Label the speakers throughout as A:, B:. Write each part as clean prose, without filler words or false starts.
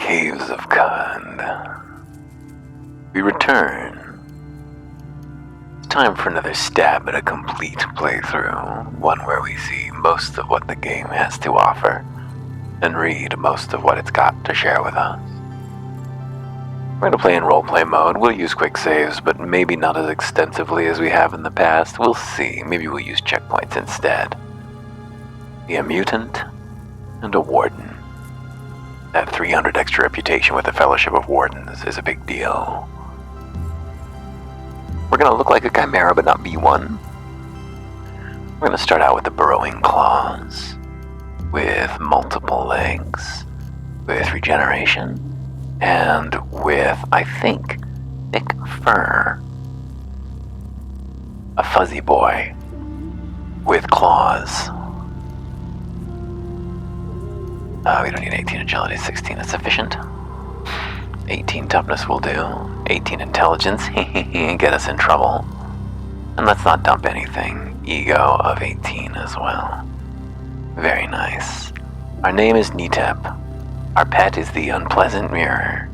A: Caves of Khand. We return. It's time for another stab at a complete playthrough, one where we see most of what the game has to offer, and read most of what it's got to share with us. We're going to play in roleplay mode. We'll use quick saves, but maybe not as extensively as we have in the past. We'll see. Maybe we'll use checkpoints instead. Be a mutant and a warden. That 300 extra reputation with the Fellowship of Wardens is a big deal. We're going to look like a chimera, but not be one. We're going to start out with the burrowing claws, with multiple legs, with regeneration, and with, I think, thick fur. A fuzzy boy with claws. We don't need 18 agility, 16 is sufficient. 18 toughness will do. 18 intelligence, get us in trouble. And let's not dump anything. Ego of 18 as well. Very nice. Our name is Nytep. Our pet is the unpleasant mirror.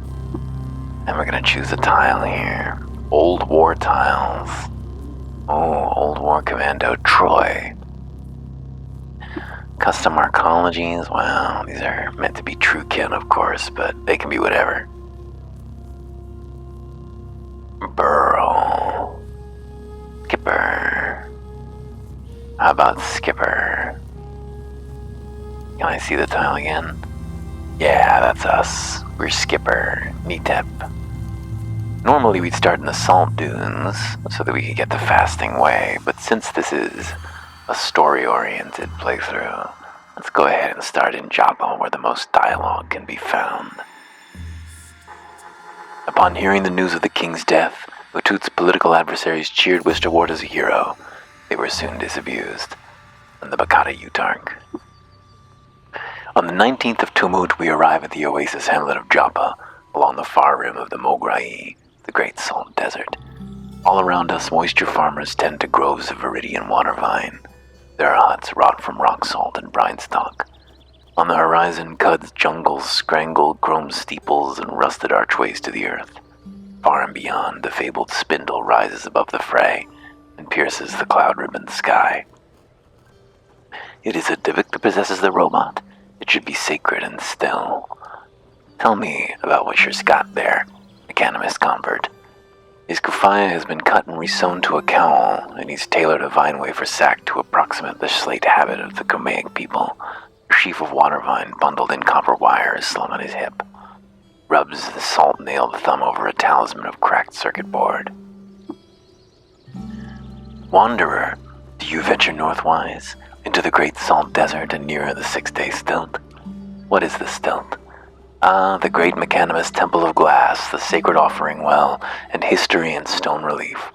A: And we're gonna choose a tile here. Old War tiles. Oh, Old War Commando Troy. Custom arcologies, wow, these are meant to be true kin, of course, but they can be whatever. Burrow. Skipper. How about Skipper? Can I see the tile again? Yeah, that's us. We're Skipper, Nytep. Normally we'd start in the salt dunes so that we could get the fasting way, but since this is a story-oriented playthrough, let's go ahead and start in Joppa, where the most dialogue can be found. Upon hearing the news of the king's death, Utut's political adversaries cheered Wisterward as a hero. They were soon disabused, and the Bakata Utark. On the 19th of Tumut, we arrive at the oasis hamlet of Joppa, along the far rim of the Mograi, the Great Salt Desert. All around us, moisture farmers tend to groves of viridian water vine. Their huts wrought from rock salt and brine stock. On the horizon, Cud's jungles scrangle chrome steeples and rusted archways to the earth. Far and beyond, the fabled spindle rises above the fray and pierces the cloud-ribboned sky. It is a Divik that possesses the robot. It should be sacred and still. Tell me about what you've got there, Mechanimist convert. His kufaya has been cut and resewn to a cowl, and he's tailored a vine wafer sack to approximate the slate habit of the Kumaic people. A sheaf of water vine bundled in copper wire is slung on his hip. Rubs the salt-nailed thumb over a talisman of cracked circuit board. Wanderer, do you venture northwise, into the Great Salt Desert and nearer the 6-day stilt? What is the stilt? Ah, the great Mechanimist Temple of Glass, the sacred offering well, and history in stone relief.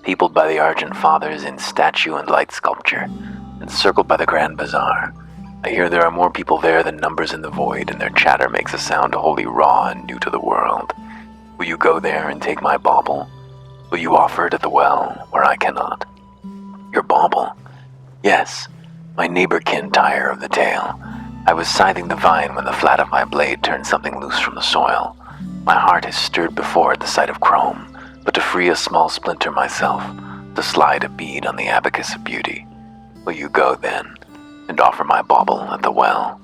A: Peopled by the Argent Fathers in statue and light sculpture, encircled by the Grand Bazaar. I hear there are more people there than numbers in the void, and their chatter makes a sound wholly raw and new to the world. Will you go there and take my bauble? Will you offer it at the well, where I cannot? Your bauble? Yes, my neighbor-kin tire of the tale. I was scything the vine when the flat of my blade turned something loose from the soil. My heart has stirred before at the sight of chrome, but to free a small splinter myself, to slide a bead on the abacus of beauty. Will you go then, and offer my bauble at the well?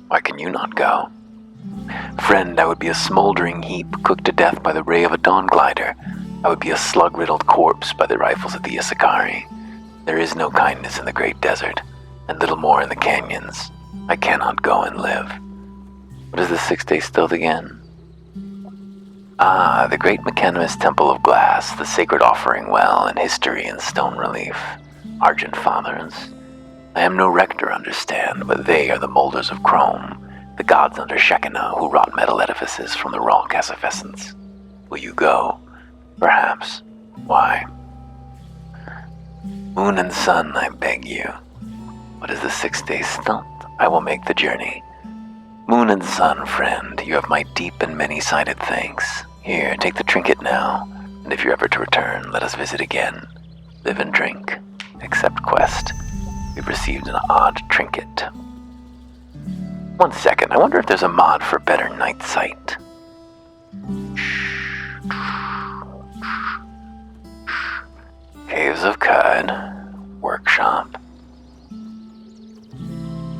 A: Why can you not go? Friend, I would be a smoldering heap cooked to death by the ray of a dawn glider. I would be a slug-riddled corpse by the rifles of the Isakari. There is no kindness in the great desert, and little more in the canyons. I cannot go and live. What is the 6-day stilt again? Ah, the great Mechanimist Temple of Glass, the sacred offering well, and history in stone relief. Argent Fathers. I am no rector, understand, but they are the molders of chrome, the gods under Shekinah who wrought metal edifices from the raw cassifescence. Will you go? Perhaps. Why? Moon and sun, I beg you. What is the 6-day stilt? I will make the journey. Moon and sun, friend, you have my deep and many-sided thanks. Here, take the trinket now, and if you're ever to return, let us visit again. Live and drink. Accept quest. We've received an odd trinket. One second, I wonder if there's a mod for better night sight. Caves of Cud. Workshop.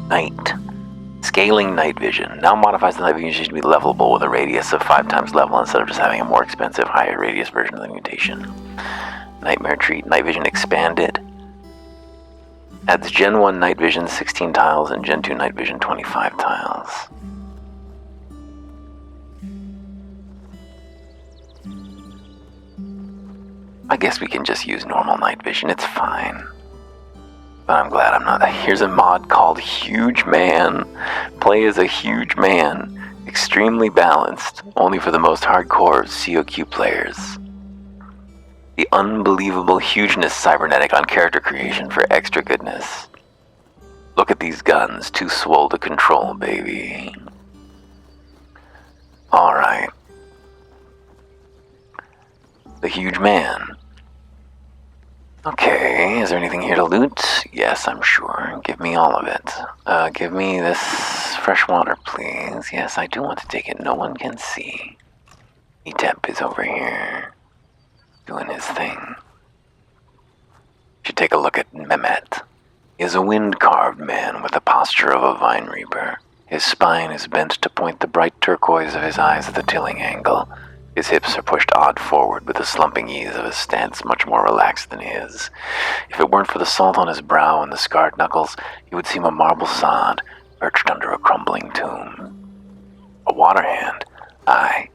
A: Night. Scaling night vision. Now modifies the night vision to be levelable with a radius of 5 times level instead of just having a more expensive, higher radius version of the mutation. Nightmare Treat. Night vision expanded. Adds Gen 1 night vision 16 tiles and Gen 2 night vision 25 tiles. I guess we can just use normal night vision, it's fine. But I'm glad I'm not. Here's a mod called Huge Man. Play as a huge man. Extremely balanced, only for the most hardcore COQ players. The unbelievable hugeness cybernetic on character creation for extra goodness. Look at these guns, too swole to control, baby. Alright. The Huge Man. Okay, is there anything here to loot? Yes, I'm sure. Give me all of it. Give me this fresh water, please. Yes, I do want to take it. No one can see. Nytep is over here, doing his thing. Should take a look at Mehmet. He is a wind-carved man with the posture of a vine reaper. His spine is bent to point the bright turquoise of his eyes at the tilling angle. His hips are pushed odd forward with the slumping ease of his stance much more relaxed than his. If it weren't for the salt on his brow and the scarred knuckles, he would seem a marble sod perched under a crumbling tomb. A water hand? Aye.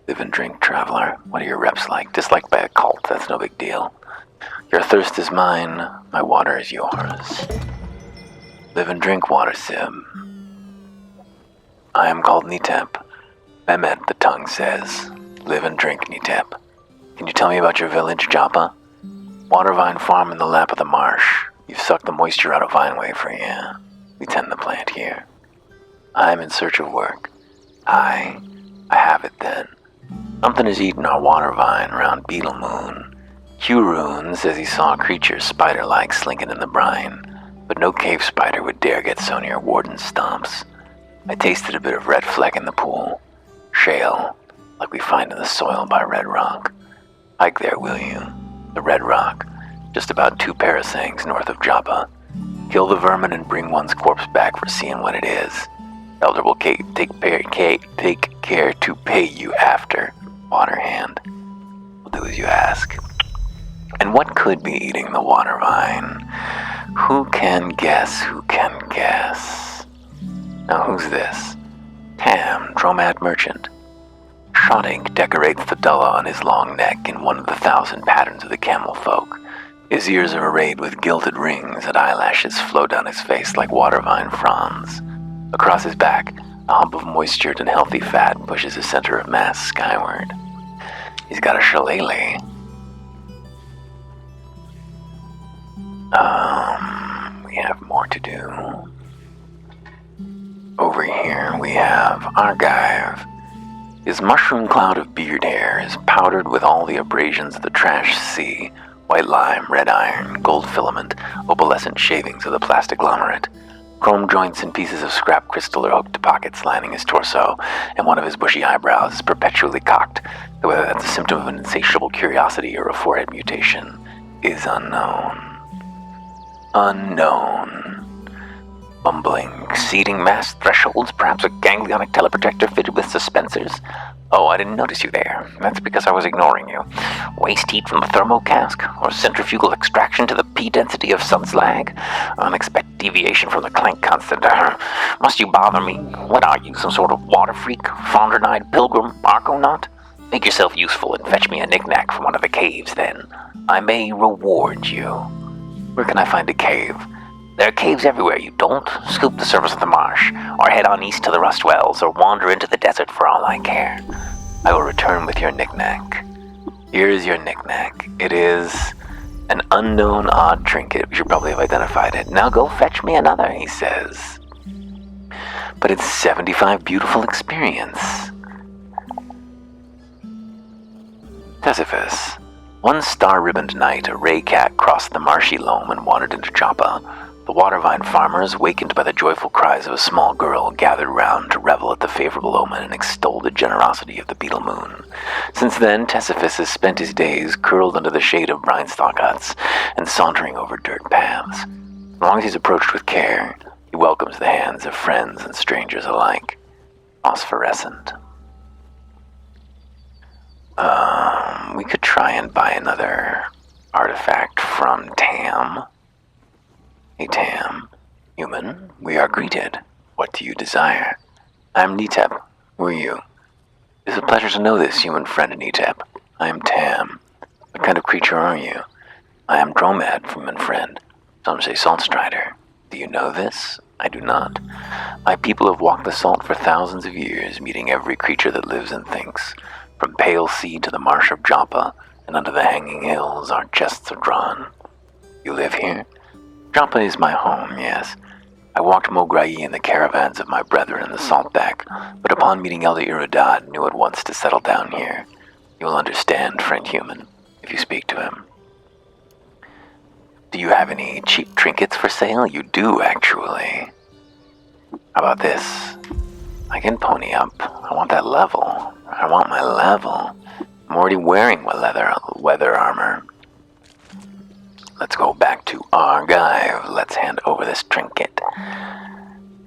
A: Live and drink, traveler. What are your reps like? Disliked by a cult, that's no big deal. Your thirst is mine, my water is yours. Live and drink, water sib. I am called Nytep. Mehmet, the tongue says. Live and drink, Nytep. Can you tell me about your village, Joppa? Water vine farm in the lap of the marsh. You've sucked the moisture out of Vineway for you. We tend the plant here. I am in search of work. I have it then. Something has eaten our water vine around Beetle Moon. Q-Rune says he saw a creature spider-like slinking in the brine, but no cave spider would dare get so near Warden's stomps. I tasted a bit of red fleck in the pool. Shale, like we find in the soil by Red Rock. Hike there, will you? The Red Rock, just about 2 parasangs north of Joppa. Kill the vermin and bring one's corpse back for seeing what it is. Elder will take care to pay you after, water hand. We'll do as you ask. And what could be eating the water vine? Who can guess? Who can guess? Now who's this? Tam, Dromad Merchant. Shot ink decorates the dulla on his long neck in one of the 1,000 patterns of the camel folk. His ears are arrayed with gilded rings and eyelashes flow down his face like water vine fronds. Across his back, a hump of moistured and healthy fat pushes his center of mass skyward. He's got a shillelagh. We have more to do. Over here we have Argive. His mushroom cloud of beard hair is powdered with all the abrasions of the trash sea: white lime, red iron, gold filament, opalescent shavings of the plastiglomerate. Chrome joints and pieces of scrap crystal are hooked to pockets lining his torso, and one of his bushy eyebrows is perpetually cocked, though whether that's a symptom of an insatiable curiosity or a forehead mutation is unknown. Mumbling, exceeding mass thresholds, perhaps a ganglionic teleprojector fitted with suspensors. Oh, I didn't notice you there. That's because I was ignoring you. Waste heat from the thermo cask, or centrifugal extraction to the P density of sun slag? Unexpected deviation from the Clank constant. Must you bother me? What are you, some sort of water freak? Fondrenide pilgrim? Argonaut? Make yourself useful and fetch me a knick-knack from one of the caves, then. I may reward you. Where can I find a cave? There are caves everywhere. You don't scoop the surface of the marsh, or head on east to the rust wells, or wander into the desert for all I care. I will return with your knick-knack. Here is your knick-knack. It is an unknown odd trinket. We should probably have identified it. Now go fetch me another, he says. But it's 75 beautiful experience. Sisyphus. One star-ribboned night, a ray cat crossed the marshy loam and wandered into Joppa. The watervine farmers, wakened by the joyful cries of a small girl, gathered round to revel at the favorable omen and extol the generosity of the beetle moon. Since then, Tesiphus has spent his days curled under the shade of brinestalk huts and sauntering over dirt paths. As long as he's approached with care, he welcomes the hands of friends and strangers alike. Phosphorescent. We could try and buy another artifact from Tam. Hey Tam, human, we are greeted. What do you desire? I'm Nytep. Who are you? It is a pleasure to know this, human friend Nytep. I am Tam. What kind of creature are you? I am Dromad, human friend. Some say Salt Strider. Do you know this? I do not. My people have walked the salt for thousands of years, meeting every creature that lives and thinks. From Pale Sea to the marsh of Joppa, and under the hanging hills our chests are drawn. You live here? Joppa is my home, yes. I walked Mograhi in the caravans of my brethren in the Saltback, but upon meeting Elder Irudad, knew at once to settle down here. You will understand, friend human, if you speak to him. Do you have any cheap trinkets for sale? You do, actually. How about this? I can pony up. I want that level. I want my level. I'm already wearing my weather armor. Let's go back to Argive. Let's hand over this trinket.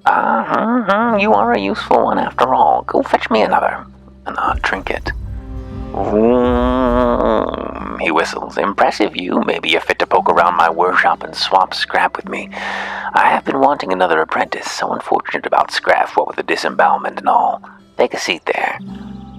A: You are a useful one after all. Go fetch me another. An odd trinket. He whistles. Impressive you. Maybe you're fit to poke around my workshop and swap scrap with me. I have been wanting another apprentice. So unfortunate about scrap, what with the disembowelment and all. Take a seat there.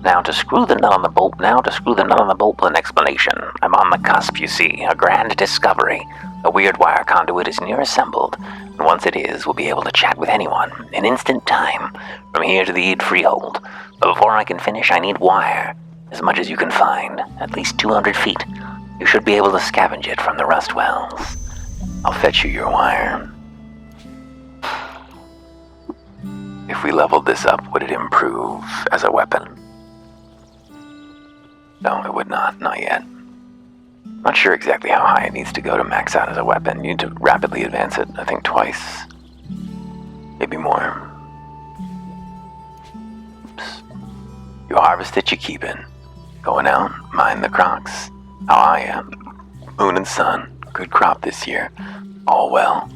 A: Now to screw the nut on the bolt with an explanation. I'm on the cusp, you see. A grand discovery. The weird wire conduit is near assembled. And once it is, we'll be able to chat with anyone. In instant time. From here to the Eid Freehold. But before I can finish, I need wire. As much as you can find. At least 200 feet. You should be able to scavenge it from the rust wells. I'll fetch you your wire. If we leveled this up, would it improve as a weapon? No, it would not. Not yet. Not sure exactly how high it needs to go to max out as a weapon. You need to rapidly advance it, I think twice. Maybe more. Oops. You harvest it, you keep it. Going out, mind the crocs. How are you? Moon and sun. Good crop this year. All well.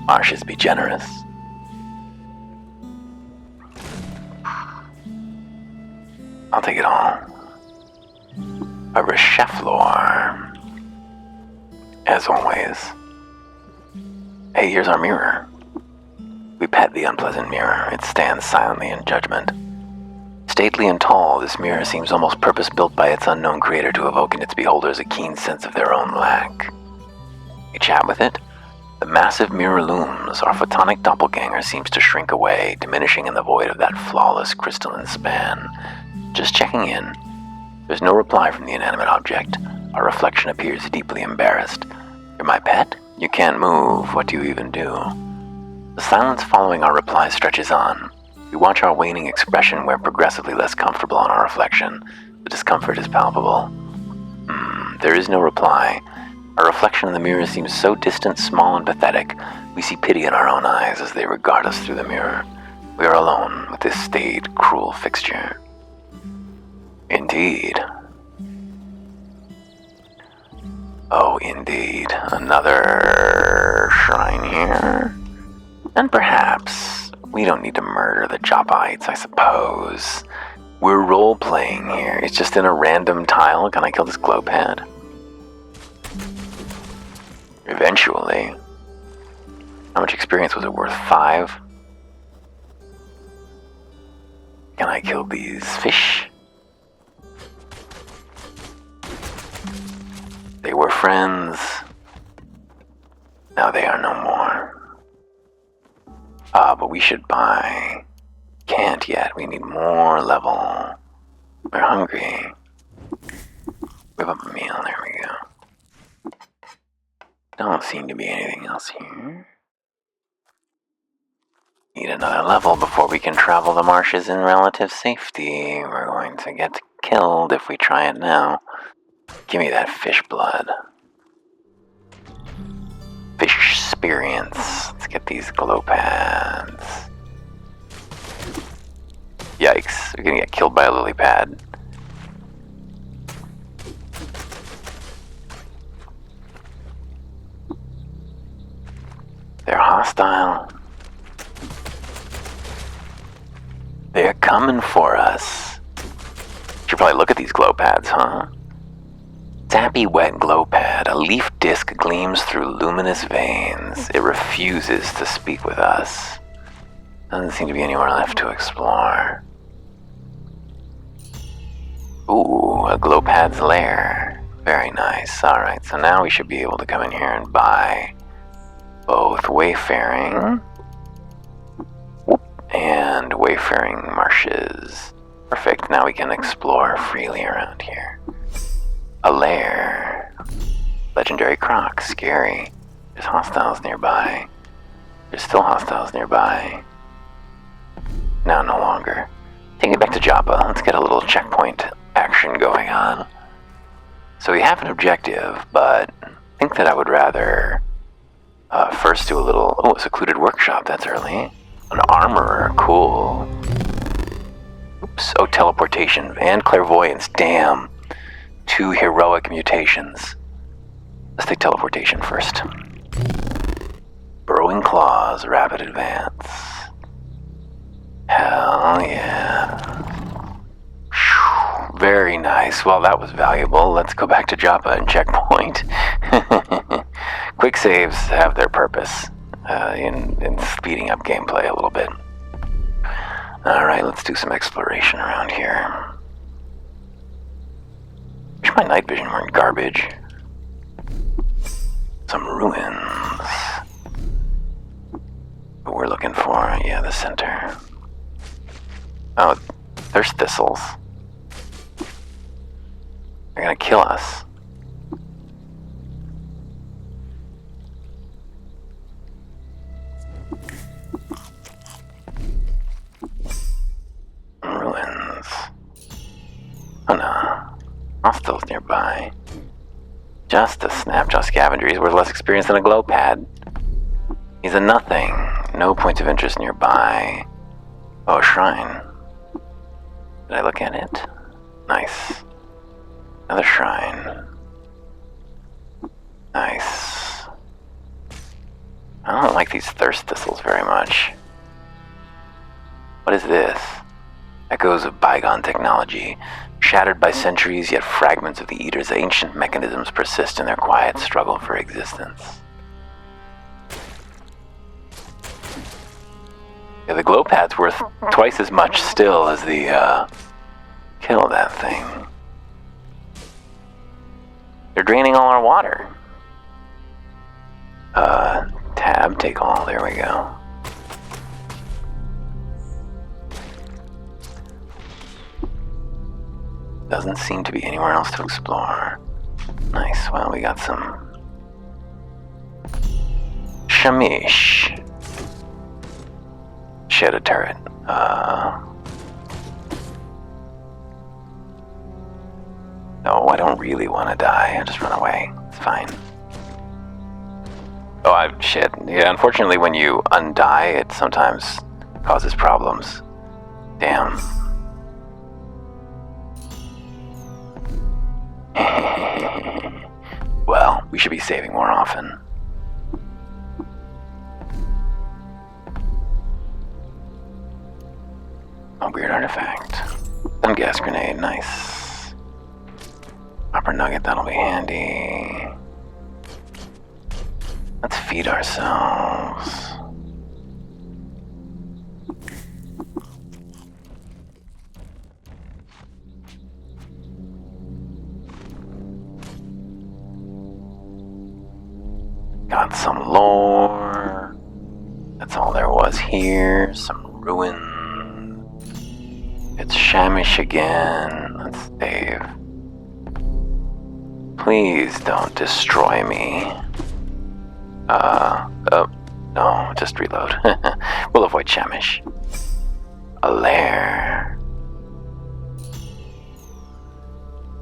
A: Marshes be generous. I'll take it all. A Resheflor. As always. Hey, here's our mirror. We pet the unpleasant mirror. It stands silently in judgment. Stately and tall, this mirror seems almost purpose-built by its unknown creator to evoke in its beholders a keen sense of their own lack. We chat with it. The massive mirror looms. Our photonic doppelganger seems to shrink away, diminishing in the void of that flawless crystalline span. Just checking in. There's no reply from the inanimate object. Our reflection appears deeply embarrassed. You're my pet? You can't move. What do you even do? The silence following our reply stretches on. We watch our waning expression wear progressively less comfortable on our reflection. The discomfort is palpable. There is no reply. Our reflection in the mirror seems so distant, small, and pathetic. We see pity in our own eyes as they regard us through the mirror. We are alone with this staid, cruel fixture. Indeed. Oh, indeed. Another shrine here? And perhaps we don't need to murder the Joppites, I suppose. We're role-playing here. It's just in a random tile. Can I kill this glow pad? Eventually. How much experience was it worth? 5? Can I kill these fish? They were friends. Now they are no more. But we should buy. Can't yet. We need more level. We're hungry. Whip up a meal. There we go. Don't seem to be anything else here. Need another level before we can travel the marshes in relative safety. We're going to get killed if we try it now. Give me that fish blood. Fish experience. get these glow pads. Yikes, we're gonna get killed by a lily pad. They're hostile. They're coming for us. Should probably look at these glow pads, huh? Sappy wet glow pad. A leaf disc gleams through luminous veins. It refuses to speak with us. Doesn't seem to be anywhere left to explore. Ooh, a glow pad's lair. Very nice. Alright, so now we should be able to come in here and buy both wayfaring and wayfaring marshes. Perfect, now we can explore freely around here. A lair. Legendary croc, scary. There's hostiles nearby. There's still hostiles nearby. Now no longer. Take it back to Joppa. Let's get a little checkpoint action going on. So we have an objective, but I think that I would rather first do a little... Oh, a secluded workshop, that's early. An armorer, cool. Oops, oh, teleportation and clairvoyance, damn. 2 heroic mutations. Let's take teleportation first. Burrowing claws, rapid advance. Hell yeah. Very nice. Well, that was valuable. Let's go back to Joppa and checkpoint. Quick saves have their purpose in speeding up gameplay a little bit. Alright, let's do some exploration around here. Wish my night vision weren't garbage. Some ruins. What we're looking for, yeah, the center. Oh, there's thistles. They're gonna kill us. Ruins. Oh no. Hostiles nearby. Just a snapshot scavenger. He's worth less experience than a glow pad. He's a nothing. No points of interest nearby. Oh, a shrine. Did I look at it? Nice. Another shrine. Nice. I don't like these thirst thistles very much. What is this? Echoes of bygone technology. Shattered by centuries, yet fragments of the Eater's ancient mechanisms persist in their quiet struggle for existence. Yeah, the glow pad's worth twice as much still as the, kill that thing. They're draining all our water. Tab, take all, there we go. Doesn't seem to be anywhere else to explore. Nice, well, we got some Shamish. Shed a turret. No, I don't really want to die. I'll just run away. It's fine. Oh, shit. Yeah, unfortunately, when you undie, it sometimes causes problems. Damn. Well, we should be saving more often. A weird artifact. Some gas grenade, nice. Copper nugget, that'll be handy. Let's feed ourselves. Got some lore. That's all there was here. Some ruins. It's Shamish again. Let's save. Please don't destroy me. Oh, no, just reload. We'll avoid Shamish. A lair.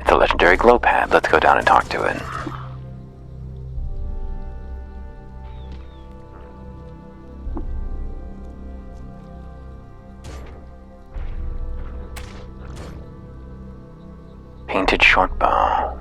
A: It's a legendary glow pad. Let's go down and talk to it. Painted short bow.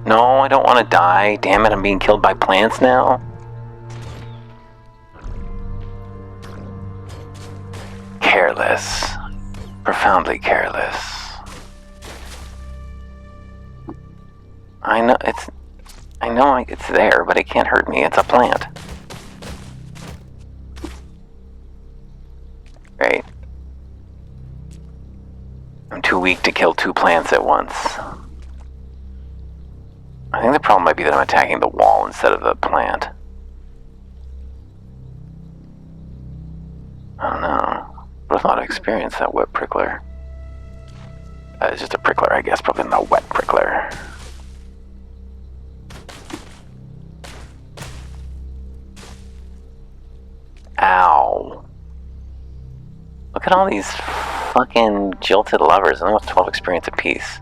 A: No, I don't want to die. Damn it, I'm being killed by plants now. Careless. Profoundly careless. I know it's there, but it can't hurt me. It's a plant. Great. I'm too weak to kill 2 plants at once. I think the problem might be that I'm attacking the wall instead of the plant. I don't know. With a lot of experience, that wet prickler. It's just a prickler, I guess, probably not a wet prickler. Ow. Look at all these fucking jilted lovers, and almost 12 experience apiece.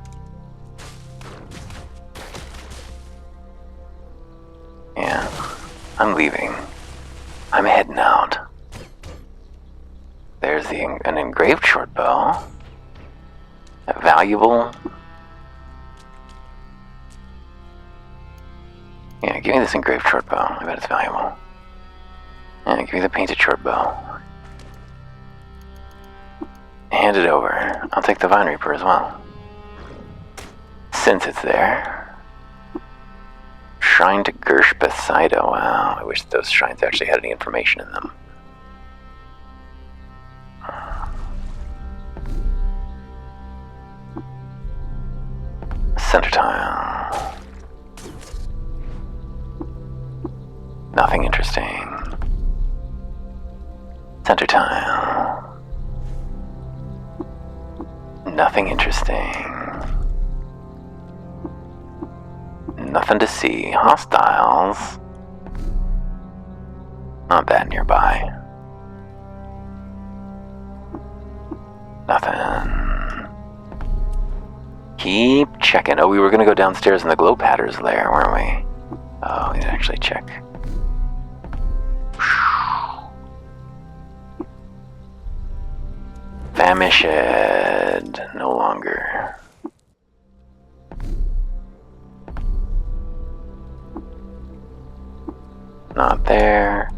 A: Yeah, I'm leaving. I'm heading out. There's an engraved short bow. A valuable. Yeah, give me this engraved short bow. I bet it's valuable. Yeah, give me the painted short bow. Hand it over. I'll take the Vine Reaper as well. Since it's there. Shrine to Gersh Bethsaida. Wow, I wish those shrines actually had any information in them. Center tile. Nothing interesting. Center tile. Nothing interesting. Nothing to see. Hostiles. Not that nearby. Nothing. Keep checking. Oh, we were gonna go downstairs in the glow patterns lair, weren't we? Oh, we didn't actually check. Famished. No longer. Not there.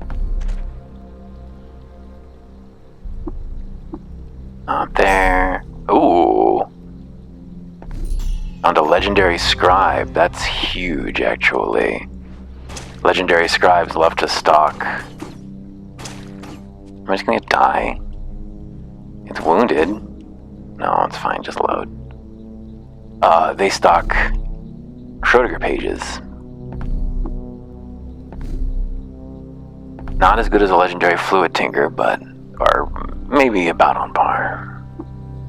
A: Not there. Ooh. Found a legendary scribe. That's huge, actually. Legendary scribes love to stalk. Am I just gonna die? It's wounded. No, it's fine. Just load. They stalk Schrodinger pages. Not as good as a legendary fluid tinker, but are maybe about on par.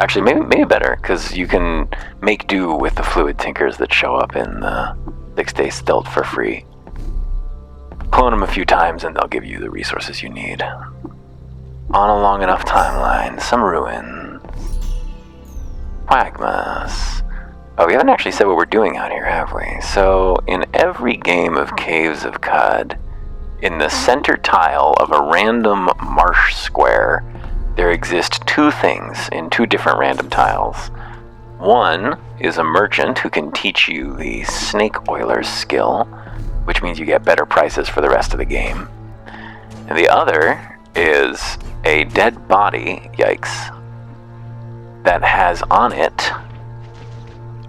A: Actually, maybe better, because you can make do with the fluid tinkers that show up in the 6-day stealth for free. Clone them a few times and they'll give you the resources you need. On a long enough timeline, some ruins. Quagmas. Oh, we haven't actually said what we're doing out here, have we? So, in every game of Caves of Qud, in the center tile of a random marsh square, there exist 2 things in 2 different random tiles. One is a merchant who can teach you the snake oiler's skill, which means you get better prices for the rest of the game. And the other is a dead body, yikes, that has on it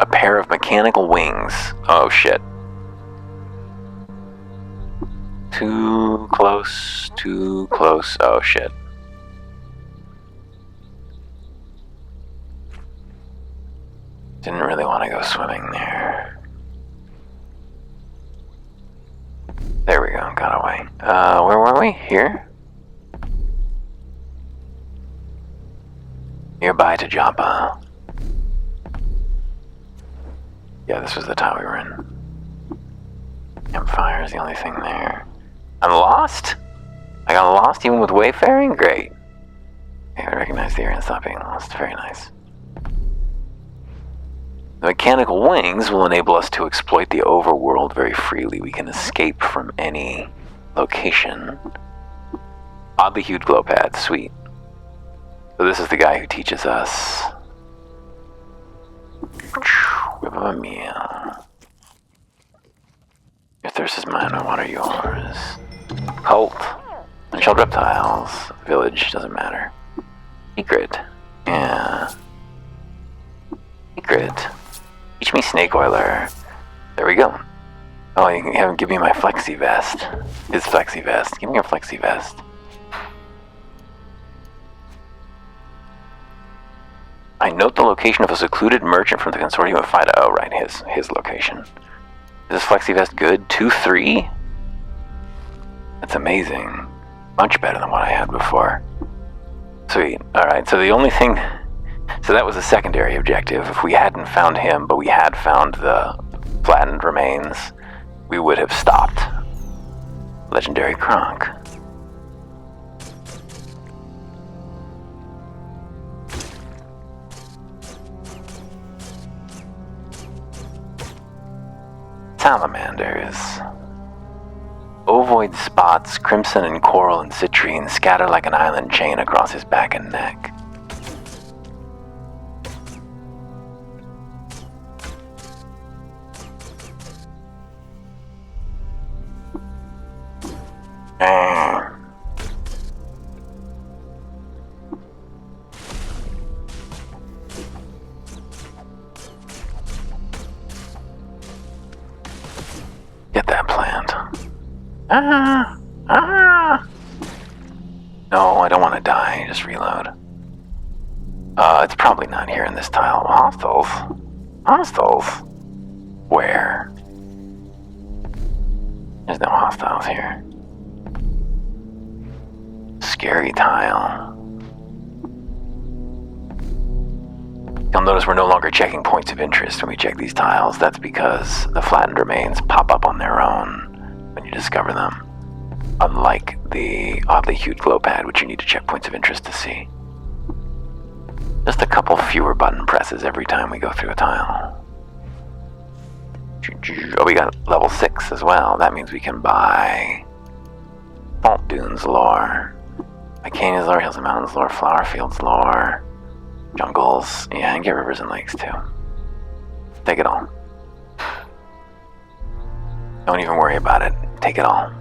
A: a pair of mechanical wings. Oh shit. Too close, too close. Oh shit. Didn't really want to go swimming there. There we go, got away. Where were we? Here? Nearby to Joppa. Yeah, this was the tile we were in. Campfire is the only thing there. I'm lost? I got lost even with wayfaring? Great. Okay, I recognize the area and stopping. That's very nice. The mechanical wings will enable us to exploit the overworld very freely. We can escape from any location. Oddly hued glow pad, sweet. So this is the guy who teaches us. Whip of a meal. Your thirst is mine, my water yours. Cult. Unshelled reptiles. Village, doesn't matter. Secret. Yeah. Secret. Teach me snake oiler. There we go. Oh, you can have him give me my flexi vest. His flexi vest. Give me your flexi vest. I note the location of a secluded merchant from the consortium of FIDA. Oh, right, his location. Is this flexi vest good? 2-3? That's amazing. Much better than what I had before. Sweet. Alright, so the only thing... So that was a secondary objective. If we hadn't found him, but we had found the flattened remains, we would have stopped. Legendary Kronk. Salamanders. Ovoid spots, crimson and coral and citrine, scatter like an island chain across his back and neck. Get that plant. No, I don't want to die. Just reload. It's probably not here in this tile. Hostiles? Hostiles? Where? There's no hostiles here. Scary tile. You'll notice we're no longer checking points of interest when we check these tiles. That's because the flattened remains pop up on their own when you discover them. Unlike the oddly hued glow pad, which you need to check points of interest to see. Just a couple fewer button presses every time we go through a tile. Oh, we got level 6 as well. That means we can buy Fault Dunes lore, Canyons lore, Hills and Mountains lore, Flower Fields lore, Jungles, yeah, and get rivers and lakes too. Take it all. Don't even worry about it. Take it all.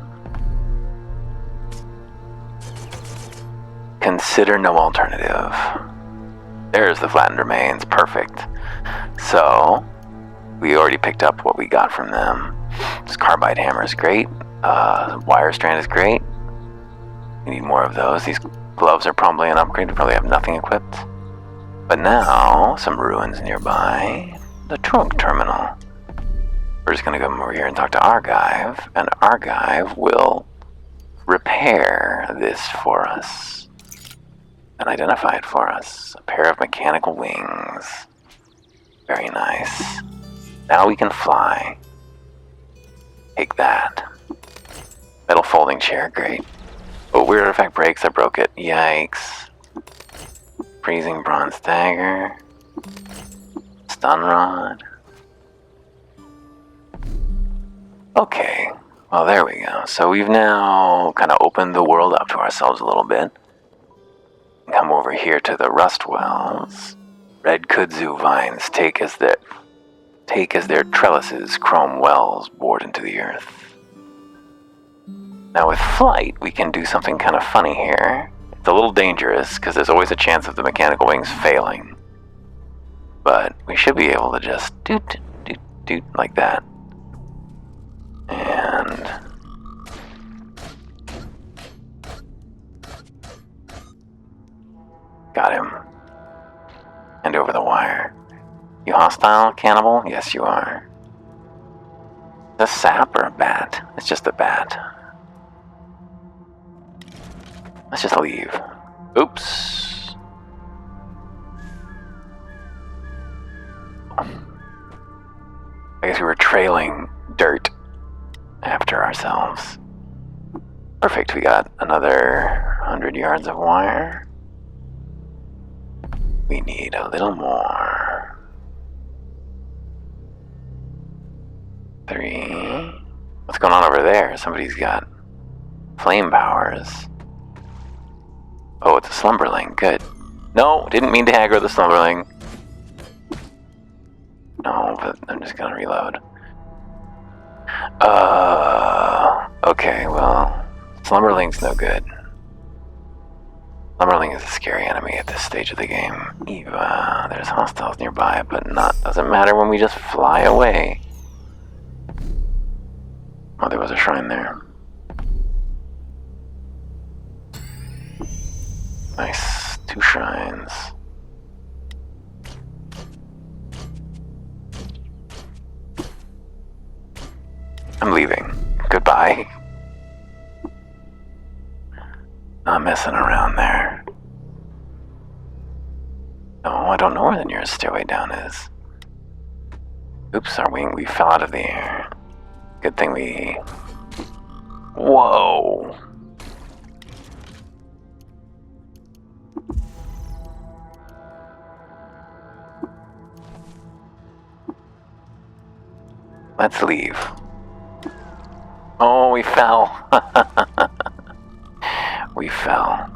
A: Consider no alternative. There's the flattened remains. Perfect. So, we already picked up what we got from them. This carbide hammer is great. Wire strand is great. We need more of those. These gloves are probably an upgrade. We probably have nothing equipped. But now, some ruins nearby. The trunk terminal. We're just going to come over here and talk to Argive, and Argive will repair this for us and identify it for us. A pair of mechanical wings. Very nice. Now we can fly. Take that. Metal folding chair, great. Oh, weird artifact breaks, I broke it. Yikes. Freezing bronze dagger. Stun rod. Okay, well there we go. So we've now kind of opened the world up to ourselves a little bit. Come over here to the rust wells. Red kudzu vines take as their trellises chrome wells bored into the earth. Now with flight, we can do something kind of funny here. It's a little dangerous because there's always a chance of the mechanical wings failing. But we should be able to just doot, doot, doot like that. And got him. And over the wire. You hostile, cannibal? Yes, you are. Is this a sap or a bat? It's just a bat. Let's just leave. Oops. I guess we were trailing dirt after ourselves. Perfect, we got another 100 yards of wire. We need a little more. 3. What's going on over there? Somebody's got flame powers. Oh, it's a slumberling. Good. No, didn't mean to aggro the slumberling. No, but I'm just gonna reload. Okay, well, slumberling's no good. Slumberling is a scary enemy at this stage of the game. Eva, there's hostiles nearby, but doesn't matter when we just fly away. Oh, there was a shrine there. Nice, 2 shrines. I'm leaving. Goodbye. Not messing around there. No, I don't know where the nearest stairway down is. Oops, we fell out of the air. Good thing we... Whoa! Let's leave. Oh, we fell. We fell.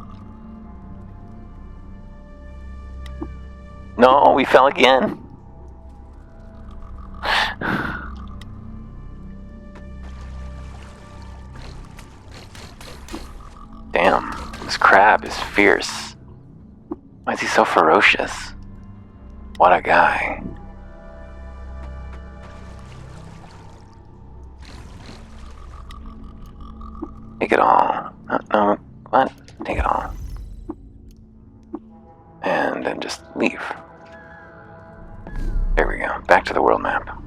A: No, we fell again. Damn, this crab is fierce. Why is he so ferocious? What a guy. Take it all. No, what? Take it all. And then just leave. There we go. Back to the world map.